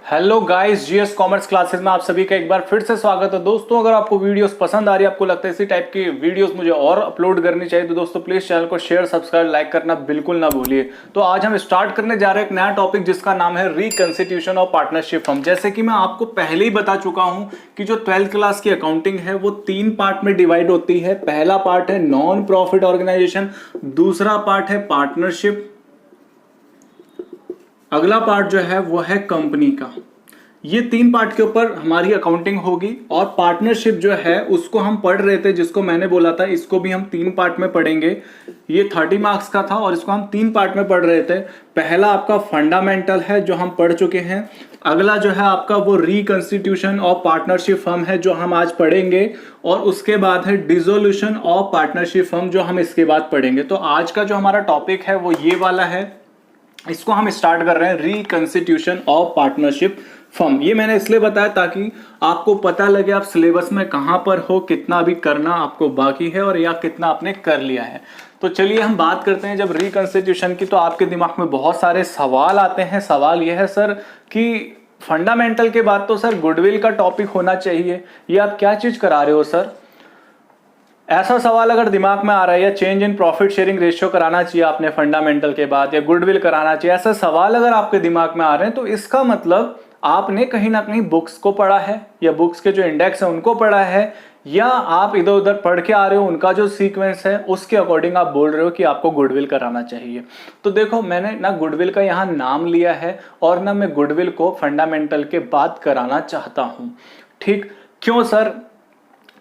Hello guys, GS commerce classes में आप सभी का एक बार फिर से स्वागत है। दोस्तों, अगर आपको वीडियोस पसंद आ रही है, आपको लगता है इसी टाइप की वीडियोस मुझे और अपलोड करनी चाहिए, तो दोस्तों प्लीज चैनल को शेयर, सब्सक्राइब, लाइक करना बिल्कुल ना भूलिए। तो आज हम स्टार्ट करने जा रहे हैं एक नया टॉपिक जिसका नाम है रिकंस्टिट्यूशन ऑफ पार्टनरशिप फर्म। जैसे कि मैं आपको पहले ही बता चुका हूं कि जो 12th क्लास की अकाउंटिंग है वो 3 पार्ट में डिवाइड होती है। पहला पार्ट है नॉन प्रॉफिट ऑर्गेनाइजेशन, दूसरा पार्ट है पार्टनरशिप, अगला पार्ट जो है वो है कंपनी का। ये 3 पार्ट के ऊपर हमारी अकाउंटिंग होगी। और पार्टनरशिप जो है उसको हम पढ़ रहे थे, जिसको मैंने बोला था इसको भी हम 3 पार्ट में पढ़ेंगे। ये 30 मार्क्स का था और इसको हम 3 पार्ट में पढ़ रहे थे। पहला आपका फंडामेंटल है जो हम पढ़ चुके हैं। अगला जो है आपका वो रिकंस्टिट्यूशन ऑफ पार्टनरशिप फर्म है जो हम आज पढ़ेंगे। और उसके बाद है डिसोल्यूशन ऑफ पार्टनरशिप फर्म जो हम इसके बाद पढ़ेंगे। तो आज का जो हमारा टॉपिक है वो ये वाला है। इसको हम स्टार्ट कर रहे हैं रिकंस्टिट्यूशन ऑफ पार्टनरशिप फर्म। ये मैंने इसलिए बताया ताकि आपको पता लगे आप सिलेबस में कहां पर हो, कितना अभी करना आपको बाकी है और या कितना आपने कर लिया है। तो चलिए हम बात करते हैं जब रिकंस्टिट्यूशन की, तो आपके दिमाग में बहुत सारे सवाल आते हैं। सवाल यह है सर कि फंडामेंटल के बाद तो सर गुडविल का टॉपिक होना चाहिए, ये आप क्या चीज करा रहे हो सर? ऐसा सवाल अगर दिमाग में आ रहा है, या change in profit sharing ratio कराना चाहिए आपने फंडामेंटल के बाद, या गुडविल कराना चाहिए, ऐसा सवाल अगर आपके दिमाग में आ रहे हैं तो इसका मतलब आपने कहीं ना कहीं बुक्स को पढ़ा है, या बुक्स के जो इंडेक्स है उनको पढ़ा है, या आप इधर उधर पढ़ के आ रहे हो, उनका जो सीक्वेंस है उसके अकॉर्डिंग आप बोल रहे हो कि आपको गुडविल कराना चाहिए। तो देखो, मैंने ना गुडविल का यहाँ नाम लिया है और ना मैं गुडविल को फंडामेंटल के बाद कराना चाहता हूं। ठीक क्यों सर?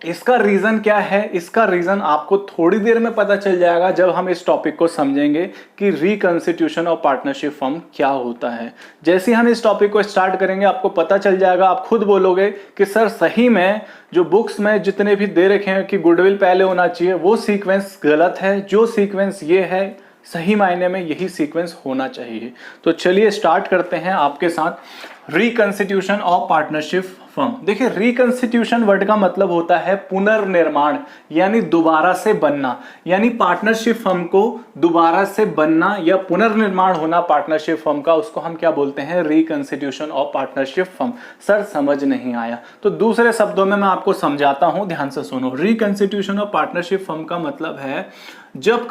इसका रीजन क्या है? इसका रीजन आपको थोड़ी देर में पता चल जाएगा जब हम इस टॉपिक को समझेंगे कि रिकंस्टिट्यूशन ऑफ पार्टनरशिप फर्म क्या होता है। जैसे ही हम इस टॉपिक को स्टार्ट करेंगे आपको पता चल जाएगा, आप खुद बोलोगे कि सर सही में जो बुक्स में जितने भी दे रखे हैं कि गुडविल पहले होना चाहिए, वो सीक्वेंस गलत है। जो सीक्वेंस ये है, सही मायने में यही सीक्वेंस होना चाहिए। तो चलिए स्टार्ट करते हैं आपके साथ रिकंस्टिट्यूशन ऑफ पार्टनरशिप फर्म। देखिए, रिकंस्टिट्यूशन वर्ड का मतलब होता है पुनर्निर्माण, यानी दोबारा से बनना। यानी पार्टनरशिप फर्म को दोबारा से बनना या पुनर्निर्माण होना पार्टनरशिप फर्म का, उसको हम क्या बोलते हैं? Reconstitution of partnership firm. Sir समझ नहीं आया तो दूसरे शब्दों में मैं आपको समझाता हूं, ध्यान से सुनो। रिकंस्टिट्यूशन ऑफ पार्टनरशिप फर्म का मतलब है जब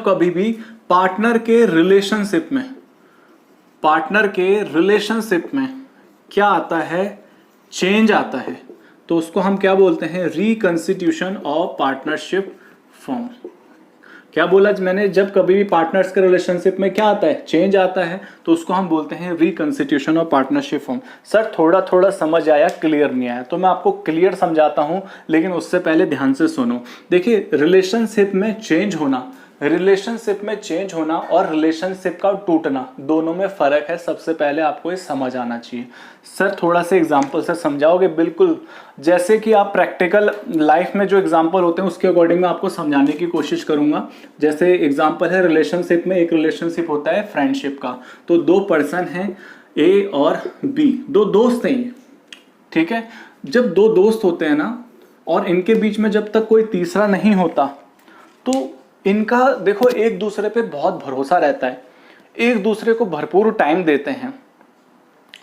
कभी भी पार्टनर के रिलेशनशिप में क्या आता है? चेंज आता है, तो उसको हम क्या बोलते हैं? Reconstitution of partnership firm. क्या बोला मैंने? जब कभी भी पार्टनर्स के रिलेशनशिप में क्या आता है? चेंज आता है, तो उसको हम बोलते हैं reconstitution of partnership firm. Sir थोड़ा थोड़ा समझ आया, क्लियर नहीं आया, तो मैं आपको क्लियर समझाता हूं, लेकिन उससे पहले ध्यान से सुनो। देखिए, रिलेशनशिप में चेंज होना और रिलेशनशिप का टूटना, दोनों में फर्क है। सबसे पहले आपको ये समझ आना चाहिए। सर थोड़ा सा एग्जांपल से समझाओगे? बिल्कुल, जैसे कि आप प्रैक्टिकल लाइफ में जो एग्जांपल होते हैं उसके अकॉर्डिंग मैं आपको समझाने की कोशिश करूंगा। जैसे एग्जांपल है रिलेशनशिप में, एक रिलेशनशिप होता है फ्रेंडशिप का। तो 2 पर्सन हैं, ए और बी, 2 दोस्त हैं, ठीक है। जब 2 दोस्त होते हैं ना, और इनके बीच में जब तक कोई तीसरा नहीं होता, तो इनका देखो एक दूसरे पे बहुत भरोसा रहता है, एक दूसरे को भरपूर टाइम देते हैं,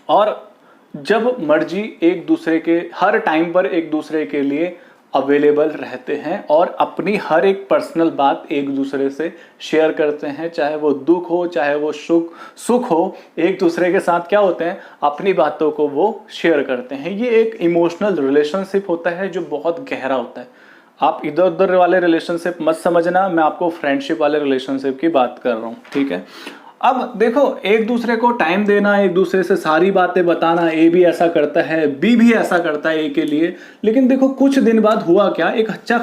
और जब मर्जी एक दूसरे के हर टाइम पर एक दूसरे के लिए अवेलेबल रहते हैं और अपनी हर एक पर्सनल बात एक दूसरे से शेयर करते हैं। चाहे वो दुख हो, चाहे वो सुख हो, एक दूसरे के साथ क्या होते हैं? अपनी बातों को वो शेयर करते हैं। ये एक इमोशनल रिलेशनशिप होता है जो बहुत गहरा होता है। आप इधर उधर वाले रिलेशनशिप मत समझना, मैं आपको फ्रेंडशिप वाले रिलेशनशिप की बात कर रहा हूँ, ठीक है। अब देखो, एक दूसरे को टाइम देना, एक दूसरे से सारी बातें बताना, ए भी ऐसा करता है, बी भी ऐसा करता है ए के लिए। लेकिन देखो कुछ दिन बाद हुआ क्या, एक अच्छा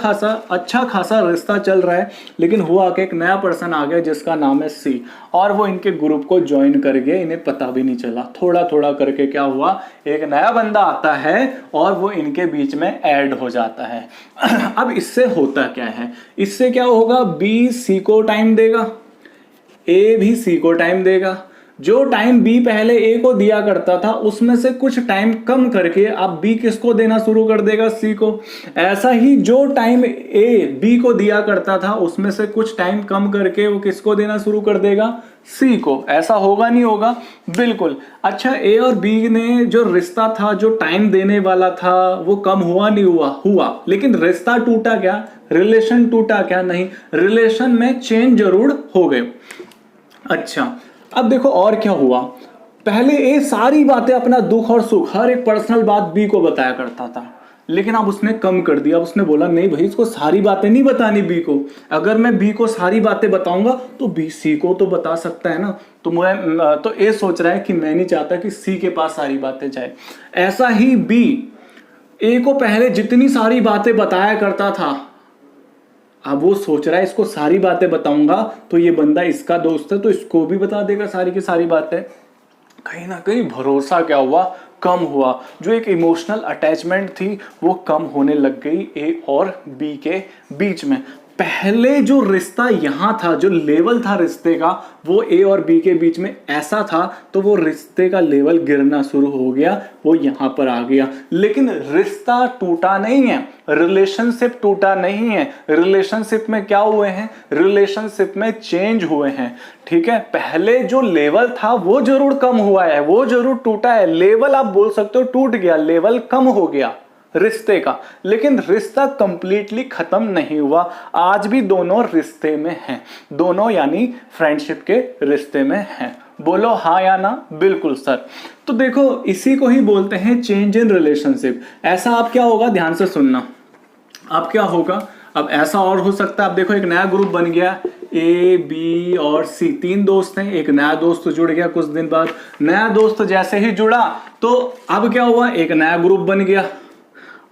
खासा रिश्ता चल रहा है, लेकिन हुआ कि एक नया पर्सन आ गया जिसका नाम है सी, और वो इनके ग्रुप को ज्वाइन कर गए, इन्हें पता भी नहीं चला। थोड़ा थोड़ा करके क्या हुआ, एक नया बंदा आता है और वो इनके बीच में ऐड हो जाता है। अब इससे होता क्या है? इससे क्या होगा? बी सी को टाइम देगा, ए भी सी को टाइम देगा। जो टाइम बी पहले ए को दिया करता था उसमें से कुछ टाइम कम करके अब बी किसको देना शुरू कर देगा? सी को। ऐसा ही जो टाइम ए बी को दिया करता था उसमें से कुछ टाइम कम करके वो किसको देना शुरू कर देगा? सी को। ऐसा होगा नहीं होगा? बिल्कुल। अच्छा, ए और बी ने जो रिश्ता था, जो टाइम देने वाला था, वो कम हुआ नहीं हुआ? हुआ। लेकिन रिश्ता टूटा क्या? रिलेशन टूटा क्या? नहीं, रिलेशन में चेंज जरूर हो गए। अच्छा, अब देखो और क्या हुआ। पहले ए सारी बातें, अपना दुख और सुख, हर एक पर्सनल बात बी को बताया करता था, लेकिन अब उसने कम कर दिया। उसने बोला नहीं भाई, इसको सारी बातें नहीं बतानी बी को। अगर मैं बी को सारी बातें बताऊंगा तो बी सी को तो बता सकता है ना। तो ए सोच रहा है कि मैं नहीं चाहता कि सी के पास सारी बातें जाए। ऐसा ही बी ए को पहले जितनी सारी बातें बताया करता था, अब वो सोच रहा है इसको सारी बातें बताऊंगा तो ये बंदा इसका दोस्त है तो इसको भी बता देगा सारी की सारी बातें। कहीं ना कहीं भरोसा क्या हुआ? कम हुआ। जो एक इमोशनल अटैचमेंट थी वो कम होने लग गई ए और बी के बीच में। पहले जो रिश्ता यहां था, जो लेवल था रिश्ते का, वो ए और बी के बीच में ऐसा था, तो वो रिश्ते का लेवल गिरना शुरू हो गया, वो यहां पर आ गया। लेकिन रिश्ता टूटा नहीं है, रिलेशनशिप टूटा नहीं है। रिलेशनशिप में क्या हुए हैं? रिलेशनशिप में चेंज हुए हैं। ठीक है, पहले जो लेवल था वो जरूर कम हुआ है, वो जरूर टूटा है। लेवल आप बोल सकते हो टूट गया, लेवल कम हो गया रिश्ते का, लेकिन रिश्ता कंप्लीटली खत्म नहीं हुआ। आज भी दोनों रिश्ते में हैं, दोनों यानी फ्रेंडशिप के रिश्ते में हैं। बोलो हाँ या ना? बिल्कुल सर। तो देखो, इसी को ही बोलते हैं चेंज इन रिलेशनशिप। ऐसा आप क्या होगा, ध्यान से सुनना। अब क्या होगा? अब ऐसा और हो सकता है, अब देखो एक नया ग्रुप बन गया, ए बी और सी, तीन दोस्त हैं। एक नया दोस्त जुड़ गया कुछ दिन बाद। नया दोस्त जैसे ही जुड़ा तो अब क्या हुआ? एक नया ग्रुप बन गया।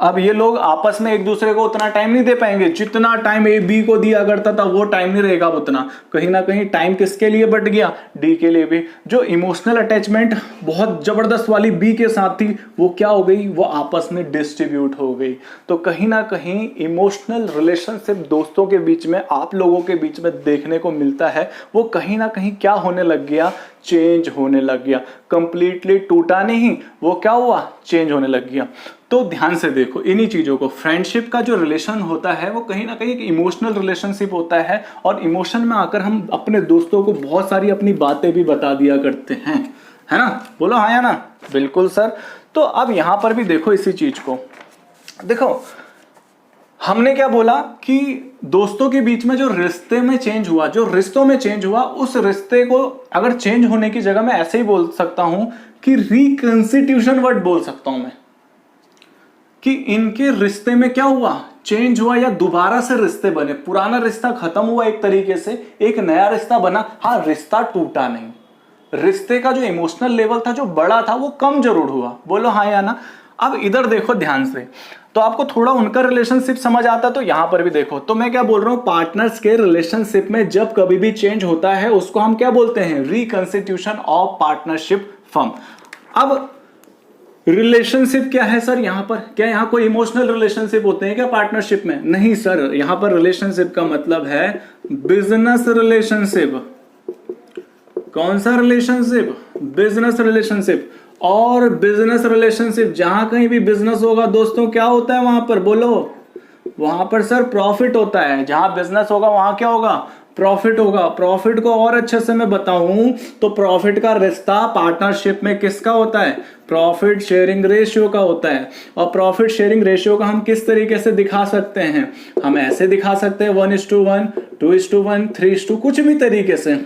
अब ये लोग आपस में एक दूसरे को उतना टाइम नहीं दे पाएंगे जितना टाइम ए बी को दिया करता था, वो टाइम नहीं रहेगा उतना। कहीं ना कहीं टाइम किसके लिए बट गया? डी के लिए भी। जो इमोशनल अटैचमेंट बहुत जबरदस्त वाली बी के साथ थी, वो क्या हो गई? वो आपस में डिस्ट्रीब्यूट हो गई। तो कहीं ना कहीं इमोशनल रिलेशनशिप दोस्तों के बीच में, आप लोगों के बीच में देखने को मिलता है, वो कहीं ना कहीं क्या होने लग गया? चेंज होने लग गया। कंप्लीटली टूटा नहीं, वो क्या हुआ? चेंज होने लग गया। तो ध्यान से देखो इन्हीं चीजों को। फ्रेंडशिप का जो रिलेशन होता है वो कहीं ना कहीं एक इमोशनल रिलेशनशिप होता है, और इमोशन में आकर हम अपने दोस्तों को बहुत सारी अपनी बातें भी बता दिया करते हैं, है ना? बोलो हाँ या ना? बिल्कुल सर। तो अब यहां पर भी देखो इसी चीज को। देखो, हमने क्या बोला कि दोस्तों के बीच में जो रिश्ते में चेंज हुआ, जो रिश्तों में चेंज हुआ, उस रिश्ते को अगर चेंज होने की जगह मैं ऐसे ही बोल सकता हूं कि रिकंस्टिट्यूशन वर्ड बोल सकता हूं मैं, कि इनके रिश्ते में क्या हुआ? चेंज हुआ, या दोबारा से रिश्ते बने। पुराना रिश्ता खत्म हुआ एक तरीके से, एक नया रिश्ता बना। हाँ, रिश्ता टूटा नहीं, रिश्ते का जो इमोशनल लेवल था, जो बड़ा था, वो कम जरूर हुआ। बोलो हाँ या ना? अब इधर देखो ध्यान से, तो आपको थोड़ा उनका रिलेशनशिप समझ आता है, तो यहां पर भी देखो। तो मैं क्या बोल रहा हूं, पार्टनर्स के रिलेशनशिप में जब कभी भी चेंज होता है उसको हम क्या बोलते हैं? Reconstitution of partnership firm. अब रिलेशनशिप क्या है सर यहां पर? क्या यहां कोई इमोशनल रिलेशनशिप होते हैं क्या पार्टनरशिप में? नहीं सर, यहां पर रिलेशनशिप का मतलब है बिजनेस रिलेशनशिप। कौन सा रिलेशनशिप? Business relationship. और बिजनेस रिलेशनशिप, जहां कहीं भी बिजनेस होगा दोस्तों, क्या होता है वहां पर? बोलो, वहां पर सर प्रॉफिट होता है। जहां बिजनेस होगा वहां क्या होगा? प्रॉफिट होगा। प्रॉफिट को और अच्छे से मैं बताऊं तो प्रॉफिट का रिश्ता पार्टनरशिप में किसका होता है? प्रॉफिट शेयरिंग रेशियो का होता है। और प्रॉफिट शेयरिंग रेशियो का हम किस तरीके से दिखा सकते हैं? हम ऐसे दिखा सकते हैं 1:1, 2:1, 3:2, कुछ भी तरीके से,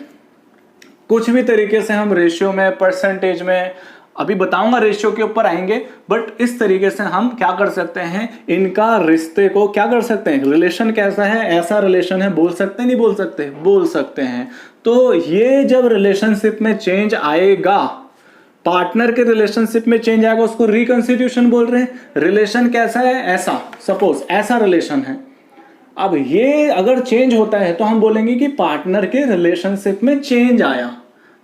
कुछ भी तरीके से हम रेशियो में, परसेंटेज में, अभी बताऊंगा, रेशियो के ऊपर आएंगे। बट इस तरीके से हम क्या कर सकते हैं? इनका रिश्ते को क्या कर सकते हैं? रिलेशन कैसा है? ऐसा रिलेशन है। बोल सकते नहीं बोल सकते? बोल सकते हैं। तो ये जब रिलेशनशिप में चेंज आएगा, पार्टनर के रिलेशनशिप में चेंज आएगा, उसको रिकंस्टिट्यूशन बोल रहे हैं। रिलेशन कैसा है? ऐसा, सपोज ऐसा रिलेशन है। अब ये अगर चेंज होता है तो हम बोलेंगे कि पार्टनर के रिलेशनशिप में चेंज आया,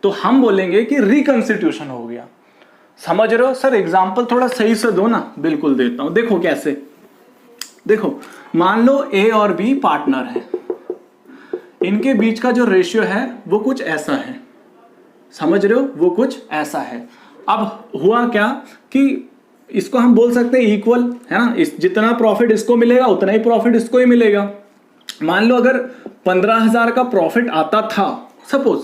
तो हम बोलेंगे कि रिकंस्टिट्यूशन हो गया। समझ रहे हो सर? एग्जाम्पल थोड़ा सही से दो ना। बिल्कुल देता हूं। देखो कैसे, देखो मान लो ए और बी पार्टनर हैं, इनके बीच का जो रेशियो है वो कुछ ऐसा है। समझ रहे हो? वो कुछ ऐसा है। अब हुआ क्या कि इसको हम बोल सकते हैं इक्वल, है ना? जितना प्रॉफिट इसको मिलेगा उतना ही प्रॉफिट इसको ही मिलेगा। मान लो अगर 15,000 का प्रॉफिट आता था सपोज,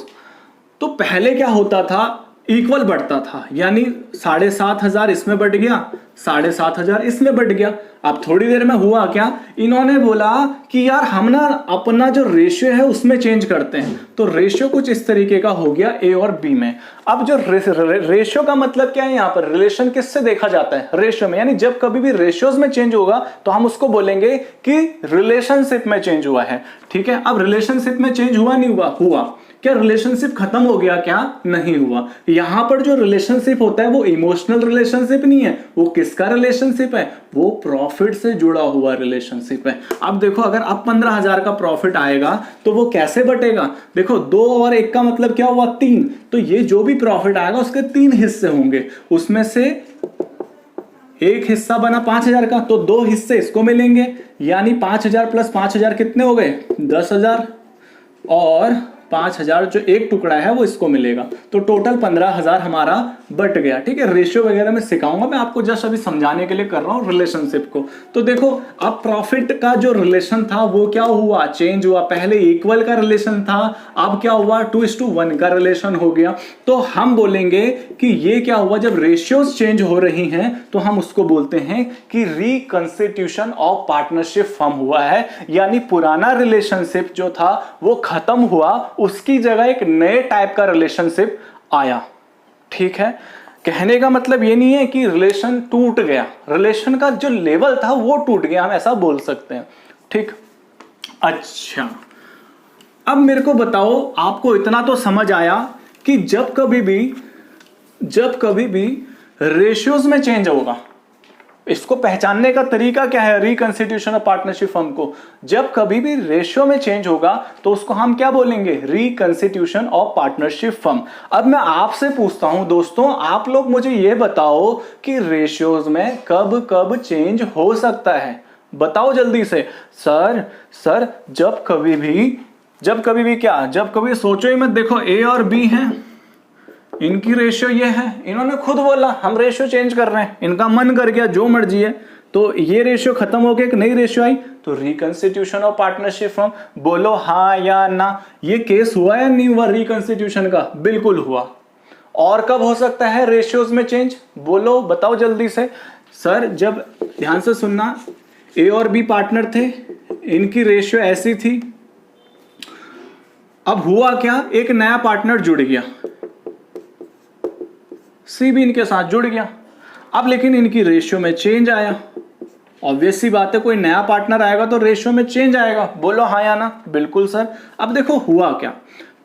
तो पहले क्या होता था, इक्वल बढ़ता था, यानी 7,500 इसमें बढ़ गया, 7,500 इसमें बढ़ गया। अब थोड़ी देर में हुआ क्या, इन्होंने बोला कि यार हम ना अपना जो रेशियो है उसमें चेंज करते हैं। तो रेशियो कुछ इस तरीके का हो गया ए और बी में। अब जो रेशियो का मतलब क्या है, यहां पर रिलेशन किससे देखा जाता है, रेशियो में, यानी जब कभी भी रेशियोज में चेंज होगा तो हम उसको बोलेंगे कि रिलेशनशिप में चेंज हुआ है। ठीक है, अब रिलेशनशिप में चेंज हुआ नहीं हुआ, हुआ। क्या रिलेशनशिप खत्म हो गया, क्या नहीं हुआ। यहां पर जो रिलेशनशिप होता है वो इमोशनल रिलेशनशिप नहीं है, वो किसका रिलेशनशिप है, वो प्रॉफिट से जुड़ा हुआ रिलेशनशिप है। अब देखो, अगर अब 15,000 का प्रॉफिट आएगा तो वो कैसे बटेगा, देखो 2 और 1 का मतलब क्या हुआ, 3। तो ये जो भी प्रॉफिट आएगा उसके 3 हिस्से होंगे, उसमें से एक हिस्सा बना 5,000 का, तो 2 हिस्से इसको मिलेंगे, यानी 5,000 प्लस 5,000 कितने हो गए, 10,000, और 5,000 जो एक टुकड़ा है वो इसको मिलेगा। तो टोटल 15,000 हमारा बट गया। ठीक है, रेशियो वगैरह में सिखाऊंगा, मैं आपको जस्ट अभी समझाने के लिए कर रहा हूं रिलेशनशिप को। तो देखो, अब प्रॉफिट का जो रिलेशन था वो क्या हुआ, चेंज हुआ। पहले इक्वल का रिलेशन था, अब क्या हुआ, 2:1 का रिलेशन हो गया। तो हम बोलेंगे कि ये क्या हुआ, जब रेशियोज चेंज हो रही हैं तो हम उसको बोलते हैं कि रिकंस्टिट्यूशन ऑफ पार्टनरशिप फॉर्म हुआ है, यानी पुराना रिलेशनशिप जो था वो खत्म हुआ, उसकी जगह एक नए टाइप का रिलेशनशिप आया। ठीक है, कहने का मतलब ये नहीं है कि रिलेशन टूट गया, रिलेशन का जो लेवल था वो टूट गया, हम ऐसा बोल सकते हैं। ठीक, अच्छा, अब मेरे को बताओ, आपको इतना तो समझ आया कि जब कभी भी रेशियोज में चेंज होगा, इसको पहचानने का तरीका क्या है, रिकंस्टिट्यूशन ऑफ पार्टनरशिप फर्म को, जब कभी भी रेशियो में चेंज होगा तो उसको हम क्या बोलेंगे, रिकंस्टिट्यूशन ऑफ पार्टनरशिप फर्म। अब मैं आपसे पूछता हूं दोस्तों, आप लोग मुझे ये बताओ कि रेशियोज में कब कब चेंज हो सकता है, बताओ जल्दी से। सर जब कभी भी क्या, जब कभी सोचो ही मत, देखो ए और बी हैं, इनकी रेशियो ये है, इन्होंने खुद बोला हम रेशियो चेंज कर रहे हैं, इनका मन कर गया, जो मर्जी है, तो ये रेशियो खत्म हो गया, एक नई रेशियो आई, तो रिकंस्टिट्यूशन ऑफ पार्टनरशिप फर्म। बोलो हाँ या ना, ये केस हुआ या नहीं हुआ रिकंस्टिट्यूशन का, बिल्कुल हुआ। और कब हो सकता है रेशियोज में चेंज, बोलो, बताओ जल्दी से। सर जब, ध्यान से सुनना, ए और बी पार्टनर थे, इनकी रेशियो ऐसी थी, अब हुआ क्या, एक नया पार्टनर जुड़ गया, सी भी इनके साथ जुड़ गया। अब लेकिन इनकी रेशियो में चेंज आया, ऑब्वियस सी बात है, कोई नया पार्टनर आएगा तो रेशियो में चेंज आएगा, बोलो हाँ या ना, बिल्कुल सर। अब देखो हुआ क्या,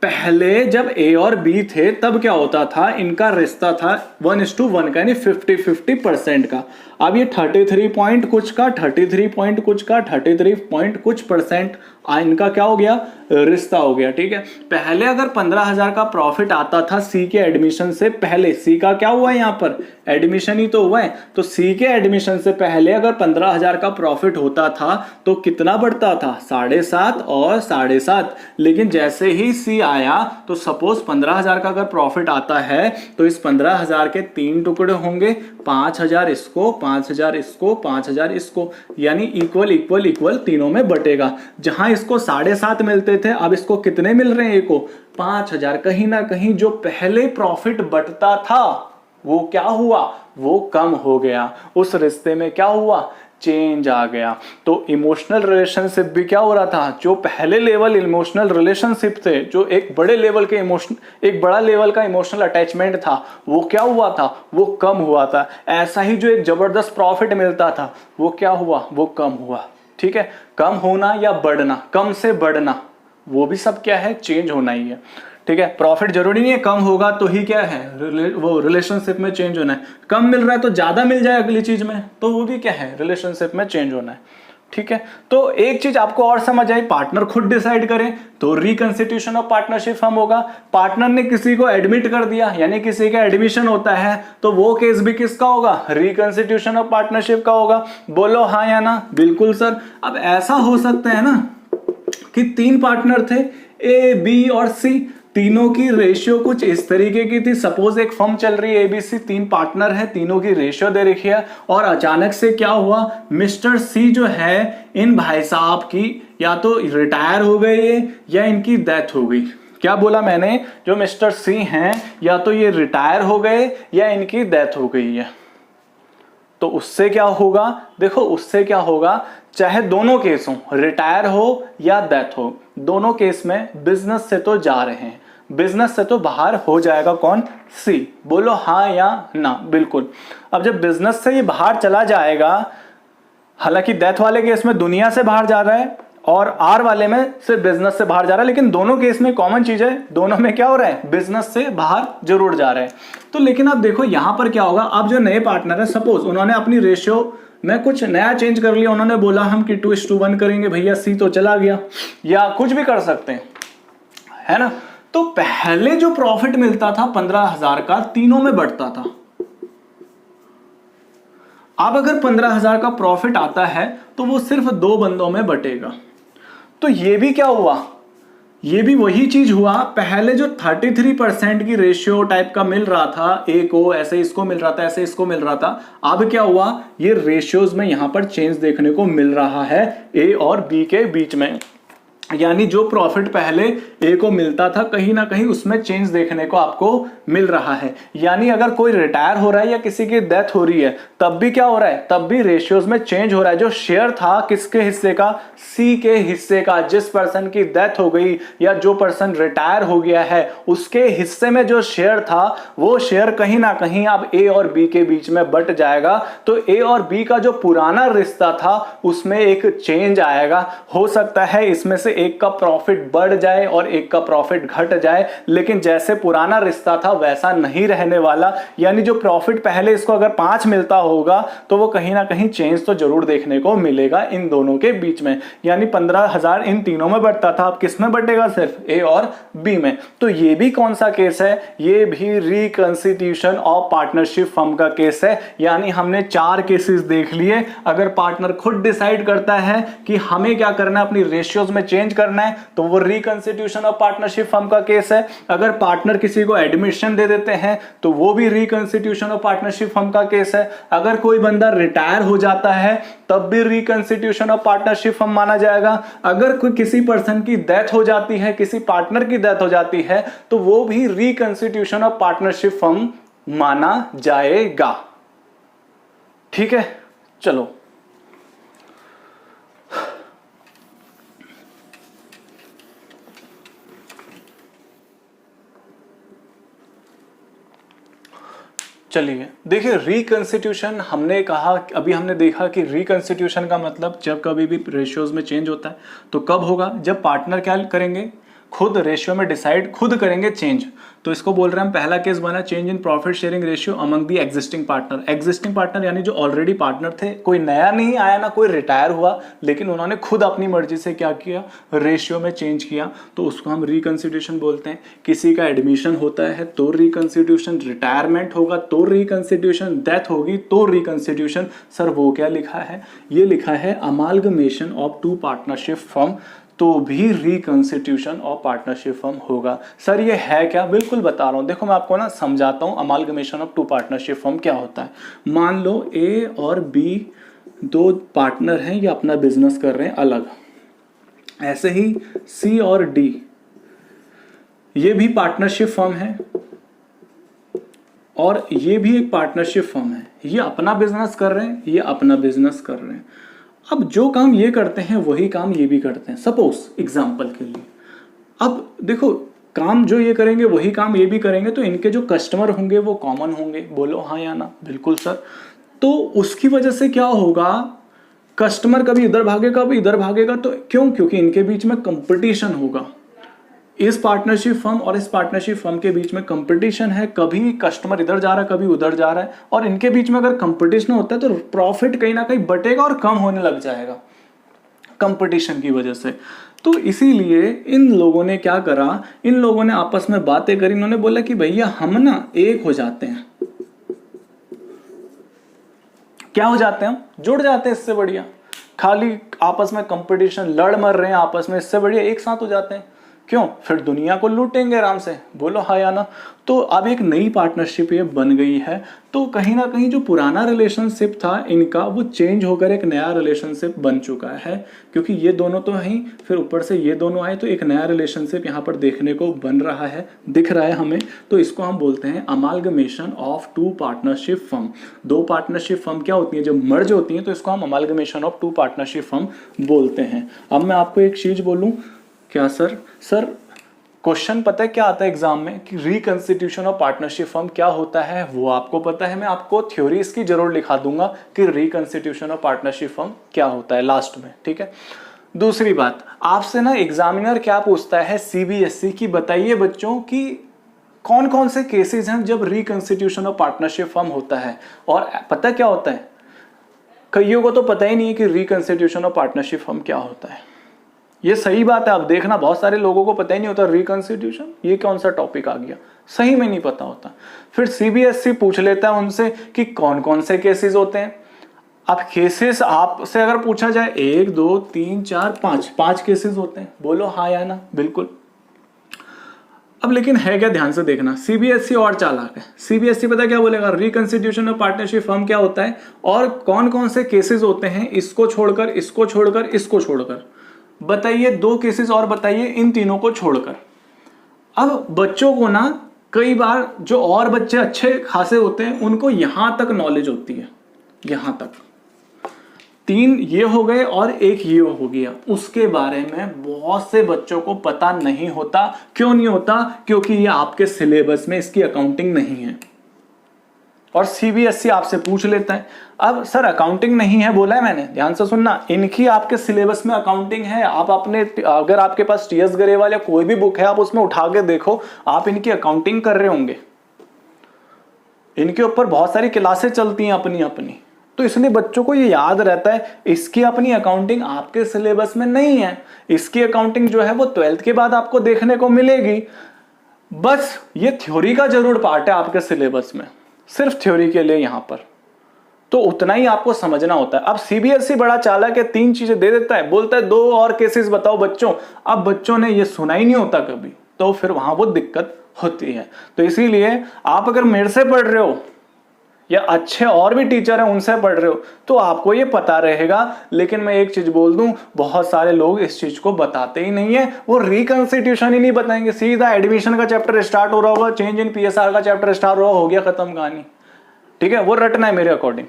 पहले जब ए और बी थे तब क्या होता था, इनका रिश्ता था 1:1 का, यानी 50-50% का। अब ये 33 पॉइंट कुछ का, 33 पॉइंट कुछ का, 33 पॉइंट कुछ परसेंट इनका क्या हो गया, रिश्ता हो गया। ठीक है, पहले अगर 15,000 का प्रॉफिट आता था सी के एडमिशन से पहले, सी का क्या हुआ है यहाँ पर, एडमिशन ही तो हुआ है, तो सी के एडमिशन से पहले अगर 15,000 का प्रॉफिट होता था तो कितना बढ़ता था, 7.5 और 7.5। लेकिन जैसे ही सी आया तो सपोज 15,000 का अगर प्रॉफिट आता है तो इस 15,000 के 3 टुकड़े होंगे, 5,000 इसको, 5,000 इसको, 5,000 इसको, यानी इक्वल इक्वल इक्वल तीनों में बटेगा। जहां इसको 7.5 मिलते थे, अब इसको कितने मिल रहे हैं, को 5,000। कहीं ना कहीं जो पहले प्रॉफिट बटता था वो क्या हुआ, वो कम हो गया, उस रिश्ते में क्या हुआ, चेंज आ गया। तो इमोशनल रिलेशनशिप भी क्या हो रहा था, जो पहले लेवल इमोशनल रिलेशनशिप थे, जो एक बड़े लेवल के एक बड़ा लेवल का इमोशनल अटैचमेंट था, वो क्या हुआ था, वो कम हुआ था। ऐसा ही जो एक जबरदस्त प्रॉफिट मिलता था वो क्या हुआ, वो कम हुआ। ठीक है, कम होना या बढ़ना, कम से बढ़ना, वो भी सब क्या है, चेंज होना ही है। ठीक है, प्रॉफिट जरूरी नहीं है कम होगा तो ही क्या है, वो रिलेशनशिप में चेंज होना है। कम मिल रहा है तो ज्यादा मिल जाए अगली चीज में, तो वो भी क्या है, रिलेशनशिप में चेंज होना है। ठीक है, तो एक चीज आपको और समझ आई, पार्टनर खुद डिसाइड करें तो रिकंस्टिट्यूशन ऑफ पार्टनरशिप फर्म होगा। पार्टनर ने किसी को एडमिट कर दिया, यानी किसी का एडमिशन होता है, तो वो केस भी किसका होगा, रिकंस्टिट्यूशन ऑफ पार्टनरशिप का होगा। बोलो हाँ या ना, बिल्कुल सर। अब ऐसा हो सकता है ना कि 3 पार्टनर थे, ए बी और सी, तीनों की रेशियो कुछ इस तरीके की थी। सपोज एक फर्म चल रही है एबीसी, 3 पार्टनर है, तीनों की रेशियो दे रखी है, और अचानक से क्या हुआ, मिस्टर सी जो है, इन भाई साहब की या तो रिटायर हो गए या इनकी डेथ हो गई। क्या बोला मैंने, जो मिस्टर सी हैं या तो ये रिटायर हो गए या इनकी डेथ हो गई है। तो उससे क्या होगा, देखो उससे क्या होगा, चाहे दोनों केस हो, रिटायर हो या डेथ हो, दोनों केस में बिजनेस से तो जा रहे हैं, बिजनेस से तो बाहर हो जाएगा कौन, सी। बोलो हाँ या ना, बिल्कुल। अब जब बिजनेस से ये बाहर चला जाएगा, हालांकि डेथ वाले केस में दुनिया से बाहर जा रहा है और आर वाले में सिर्फ बिजनेस से बाहर जा रहा है, लेकिन दोनों केस में कॉमन चीज है, दोनों में क्या हो रहा है, बिजनेस से बाहर जरूर जा रहे हैं। तो लेकिन अब देखो यहां पर क्या होगा, अब जो नए पार्टनर है, सपोज उन्होंने अपनी रेशियो में कुछ नया चेंज कर लिया, उन्होंने बोला हम कि 2:1 करेंगे, भैया सी तो चला गया, या कुछ भी कर सकते हैं, है ना। तो पहले जो प्रॉफिट मिलता था 15,000 का, तीनों में बढ़ता था। अब अगर 15,000 का प्रॉफिट आता है तो वो सिर्फ 2 बंदों में बटेगा। तो ये भी क्या हुआ, ये भी वही चीज हुआ, पहले जो 33% की रेशियो टाइप का मिल रहा था, ए को ऐसे इसको मिल रहा था, ऐसे इसको मिल रहा था, अब क्या हुआ, ये रेशियोज में यहां पर चेंज देखने को मिल रहा है ए और बी के बीच में। यानी जो प्रॉफिट पहले ए को मिलता था, कहीं ना कहीं उसमें चेंज देखने को आपको मिल रहा है। यानी अगर कोई रिटायर हो रहा है या किसी की डेथ हो रही है, तब भी क्या हो रहा है, तब भी रेशियोज में चेंज हो रहा है। जो शेयर था किसके हिस्से का, सी के हिस्से का, जिस पर्सन की डेथ हो गई या जो पर्सन रिटायर हो गया है उसके हिस्से में जो शेयर था, वो शेयर कहीं ना कहीं अब ए और बी के बीच में बट जाएगा। तो ए और बी का जो पुराना रिश्ता था उसमें एक चेंज आएगा। हो सकता है इसमें से एक का प्रॉफिट बढ़ जाए और एक का प्रॉफिट घट जाए, लेकिन जैसे पुराना रिश्ता था वैसा नहीं रहने वाला। यानी जो प्रॉफिट पहले इसको अगर 5 मिलता होगा तो वो कहीं ना कहीं चेंज तो जरूर देखने को मिलेगा इन दोनों के बीच में। यानी 15,000 इन तीनों में बढ़ता था, अब किस में बढ़ेगा, सिर्फ ए और बी में। तो ये भी कौन सा केस है, ये भी रिकंस्टिट्यूशन ऑफ पार्टनरशिप फर्म का केस है। यानी हमने 4 केसेस देख लिए। अगर पार्टनर खुद डिसाइड करता है कि हमें क्या करना है, अपनी रेशियोज में चेंज करना है, तो वो रिकंस्टिट्यूशन ऑफ पार्टनरशिप फर्म का केस है। अगर पार्टनर किसी को एडमिशन दे देते हैं तो वो भी रिकंस्टिट्यूशन ऑफ पार्टनरशिप फर्म का केस है। अगर कोई बंदा रिटायर हो जाता है तब भी रिकंस्टिट्यूशन ऑफ पार्टनरशिप फर्म माना जाएगा। अगर कोई किसी पर्सन की डेथ हो जाती है, किसी पार्टनर की डेथ हो जाती है, तो वो भी रिकंस्टिट्यूशन ऑफ पार्टनरशिप फर्म माना जाएगा। ठीक है, चलो चलिए देखिए, रिकंस्टिट्यूशन हमने कहा, अभी हमने देखा कि रिकंस्टिट्यूशन का मतलब जब कभी भी रेशियोज में चेंज होता है तो कब होगा, जब पार्टनर क्या करेंगे, खुद रेशियो में डिसाइड खुद करेंगे चेंज। तो इसको बोल रहे हैं हम, पहला केस बना change in profit sharing ratio among the existing partner. Existing partner यानी जो ऑलरेडी पार्टनर थे, कोई नया नहीं आया ना कोई रिटायर हुआ, लेकिन उन्होंने खुद अपनी मर्जी से क्या किया, रेशियो में चेंज किया, तो उसको हम रिकंस्टिट्यूशन बोलते हैं। किसी का एडमिशन होता है तो रिकंस्टिट्यूशन, रिटायरमेंट होगा तो रिकंस्टिट्यूशन, डेथ होगी तो रिकंस्टिट्यूशन। सर वो क्या लिखा है, ये लिखा है अमालगमेशन ऑफ 2 पार्टनरशिप फर्म, तो भी रिकंस्टिट्यूशन ऑफ पार्टनरशिप फर्म होगा। सर ये है क्या, बिल्कुल बता रहा हूं, देखो मैं आपको ना समझाता हूं अमालगमेशन ऑफ 2 पार्टनरशिप फर्म क्या होता है। मान लो ए और बी 2 पार्टनर हैं, ये अपना बिजनेस कर रहे हैं अलग। ऐसे ही सी और डी ये भी पार्टनरशिप फर्म है और ये भी एक पार्टनरशिप फर्म है। ये अपना बिजनेस कर रहे हैं, ये अपना बिजनेस कर रहे हैं। अब जो काम ये करते हैं वही काम ये भी करते हैं, सपोज एग्जांपल के लिए। अब देखो काम जो ये करेंगे वही काम ये भी करेंगे, तो इनके जो कस्टमर होंगे वो कॉमन होंगे। बोलो हाँ या ना, बिल्कुल सर। तो उसकी वजह से क्या होगा, कस्टमर कभी इधर भागेगा कभी इधर भागेगा। तो क्यों, क्योंकि इनके बीच में कंपटीशन होगा। इस पार्टनरशिप फर्म और इस पार्टनरशिप फर्म के बीच में कंपटीशन है, कभी कस्टमर इधर जा रहा है कभी उधर जा रहा है, और इनके बीच में अगर कंपटीशन होता है तो प्रॉफिट कहीं ना कहीं बटेगा और कम होने लग जाएगा कंपटीशन की वजह से। तो इसीलिए इन लोगों ने क्या करा, इन लोगों ने आपस में बातें करी, इन्होंने बोला कि भैया हम ना एक हो जाते हैं। क्या हो जाते हैं, हम जुड़ जाते हैं, इससे बढ़िया। खाली आपस में कंपटीशन लड़ मर रहे हैं आपस में, इससे बढ़िया एक साथ हो जाते हैं। क्यों? फिर दुनिया को लूटेंगे आराम से। बोलो हाँ या ना। तो अब एक नई पार्टनरशिप ये बन गई है, तो कहीं ना कहीं जो पुराना रिलेशनशिप था इनका वो चेंज होकर एक नया रिलेशनशिप बन चुका है, क्योंकि ये दोनों तो हैं, फिर ऊपर से ये दोनों आए, तो एक नया रिलेशनशिप यहाँ पर देखने को बन रहा है, दिख रहा है हमें। तो इसको हम बोलते हैं amalgamation of two partnership firm. दो पार्टनरशिप फर्म क्या होती है, जब मर्ज होती हैं तो इसको हम amalgamation of two partnership firm बोलते हैं। अब मैं आपको एक चीज बोलूं क्या सर क्वेश्चन पता है क्या आता है एग्जाम में कि रिकंस्टिट्यूशन ऑफ पार्टनरशिप फर्म क्या होता है, वो आपको पता है। मैं आपको थ्योरी इसकी जरूर लिखा दूंगा कि रिकंस्टिट्यूशन ऑफ पार्टनरशिप फर्म क्या होता है लास्ट में, ठीक है। दूसरी बात, आपसे ना एग्जामिनर क्या पूछता है सीबीएसई की, बताइए बच्चों कि कौन कौन से केसेस हैं जब रिकंस्टिट्यूशन ऑफ पार्टनरशिप फर्म होता है। और पता क्या होता है, कईयों को तो पता ही नहीं है कि रिकंस्टिट्यूशन ऑफ पार्टनरशिप फर्म क्या होता है। ये सही बात है, आप देखना बहुत सारे लोगों को पता ही नहीं होता रिकंस्टिट्यूशन, ये कौन सा टॉपिक आ गया, सही में नहीं पता होता। फिर सीबीएसई पूछ लेता है उनसे कि कौन कौन से केसेस होते हैं। अब केसेस आपसे अगर पूछा जाए 1 2 3 4 5 केसेस होते हैं, बोलो हाँ या ना, बिल्कुल। अब लेकिन है क्या, ध्यान से देखना, सीबीएसई और चालाक है। सीबीएसई पता क्या बोलेगा, रिकंस्टिट्यूशन ऑफ पार्टनरशिप फर्म क्या होता है और कौन कौन से केसेस होते हैं, इसको छोड़कर, इसको छोड़कर, इसको छोड़कर बताइए, 2 केसेस और बताइए इन तीनों को छोड़कर। अब बच्चों को ना कई बार जो और बच्चे अच्छे खासे होते हैं उनको यहां तक नॉलेज होती है, यहां तक 3 ये हो गए और 1 ये हो गया, उसके बारे में बहुत से बच्चों को पता नहीं होता। क्यों नहीं होता? क्योंकि ये आपके सिलेबस में इसकी अकाउंटिंग नहीं है और सीबीएसई आपसे पूछ लेता है। अब सर अकाउंटिंग नहीं है बोला है मैंने, ध्यान से सुनना, इनकी आपके सिलेबस में अकाउंटिंग है। आप अपने, अगर आपके पास टीएस गरेवाल या कोई भी बुक है आप उसमें उठा के देखो, आप इनकी अकाउंटिंग कर रहे होंगे। इनके ऊपर बहुत सारी क्लासेस चलती हैं अपनी अपनी, तो इसलिए बच्चों को ये याद रहता है इसकी अपनी अकाउंटिंग आपके सिलेबस में नहीं है। इसकी अकाउंटिंग जो है वो 12th के बाद आपको देखने को मिलेगी। बस ये थ्योरी का जरूर पार्ट है आपके सिलेबस में, सिर्फ थ्योरी के लिए यहां पर, तो उतना ही आपको समझना होता है। अब सीबीएसई बड़ा चालाक है, 3 चीजें दे देता है, बोलता है 2 और केसेस बताओ बच्चों। अब बच्चों ने ये सुना ही नहीं होता कभी, तो फिर वहां वो दिक्कत होती है। तो इसीलिए आप अगर मेरे से पढ़ रहे हो या अच्छे और भी टीचर हैं उनसे पढ़ रहे हो तो आपको ये पता रहेगा। लेकिन मैं एक चीज बोल दूं, बहुत सारे लोग इस चीज को बताते ही नहीं है, वो रिकंस्टिट्यूशन ही नहीं बताएंगे, सीधा एडमिशन का चैप्टर स्टार्ट हो रहा होगा, चेंज इन पीएसआर का चैप्टर स्टार्ट हो गया, खत्म कहानी, ठीक है। वो रटना है मेरे अकॉर्डिंग,